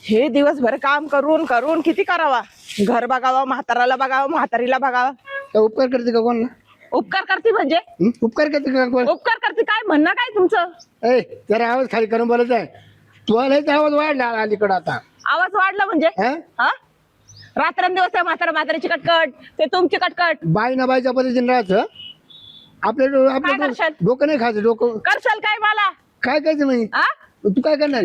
हे दिवसभर काम करून करून किती करावा. घर बघावं, म्हाताराला बघावं, म्हातारीला बघावं. काय उपकार करते का कोण? उपकार करते म्हणजे उपकार करते का कोण? उपकार करते काय म्हणणं काय तुमचं? ए जरा आवाज खाली करून बोलत आहे. तुला आवाज वाढला अलीकडं आता. आवाज वाढला म्हणजे हा? हा? रात्रंदिवस आहे म्हाताऱ्याची कटकट, ते तुमची कटकट. बाई ना बाईच्या पद्धतीने राहायचं. आपलं काय आपलं करशाल? डोकं नाही खायचं. डोकं करशाल काय मला? काय करायचं नाही. हा? तू काय करणार?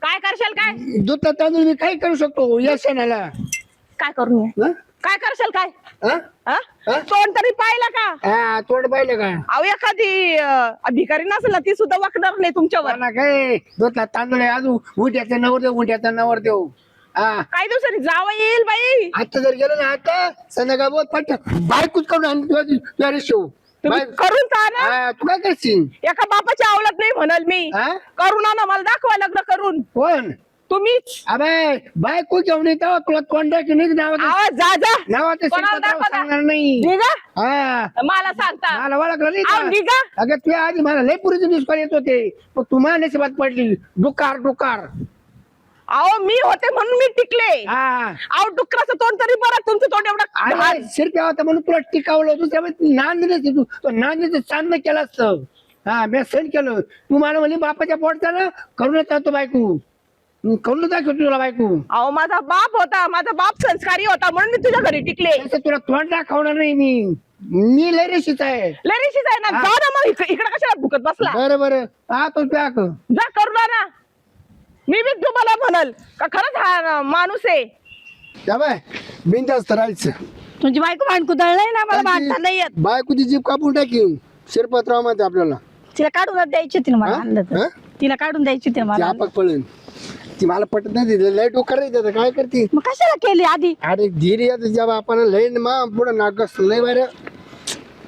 काय करशाल काय? दूध तांदूळ मी काय करू शकतो या सणाला? काय करू मी? हा? काय करशाल काय? हा? हा? हा? तोंड तरी पाहिलं का? हा, तोंड पाहिलं का? अहो एखादी भिकारी नसेल ना ती सुद्धा वाकणार नाही तुमच्यावर. मला काय दूध तांदूळ आहे अजून उठ्याचा नवर देऊ उठ्याचा नवर देऊ. हा काही दिवसांनी जावं येईल बाई. आता जर गेलो ना आता संध्याकाळ बोल पट बायकूच करून आणि तुझ्या शिव तुम्ही करून जा ना. हा, तू काय करशील? एका बापाची आवडत नाही म्हणाल मी. हा? करून ना मला दाखवा लग्न करून. कोण? तुम्हीच. अबे बायको घेऊन येतो तुला तोंडाची नाही नावाचं आवाज जा जा. नावाचं कोणाला शिरपतराव दाखवा सांगणार नाही. निघा. हा मला सांगता. मला ओळखलं नाही अहो, का? निघा. अगं तू आधी मला लय पुरीचे निष्काळ येत होते पण तुम्हाला नशिबात पडली डुकार डुकार. अहो मी होते म्हणून मी टिकले. हा अहो डुकराचं तोंड तरी बरं, तुमचं तोंड एवढं घाण. शिरप्या होता म्हणून तुला टिकावलं दुसऱ्या नांदले तू नांदीचं चांदणं केलं असतं. हा मी सण केलं. तू मला म्हणे बापाच्या पोटचा ना करूनच जातो बायको करून दाखवतो तुला बायको. अहो माझा बाप होता, माझा बाप संस्कारी होता म्हणून मी तुझ्या घरी टिकले. तसं तुला तोंड दाखवणार नाही मी लय रेशीच आहे. लरीशीच आहे ना. हा. जा ना मग इकडे कशाला भुकत बसला. बरं बरं हा तो प्याक जा करू ना. मी बी तुम्हाला म्हणाल का खरंच हा माणूस आहे. बाय बिनधास्त राहायचं. तुझी बायको भांडकुदळ नाही ना, मला भांडता नाही येत. बायकोची जीप कापून टाकी शिरपतराव मध्ये आपल्याला तिला काढून द्यायची होती ना मला हा? आणलं तर. हा? तिला काढून द्यायची होती ना ती मला आणलं. आपक पळून ती मला पटत नाही दिलं लय डोकर नाही काय करते. मग कशाला केली आधी? अरे धीर येत जेव्हा आपण लय मा पुढे नागस लय बरं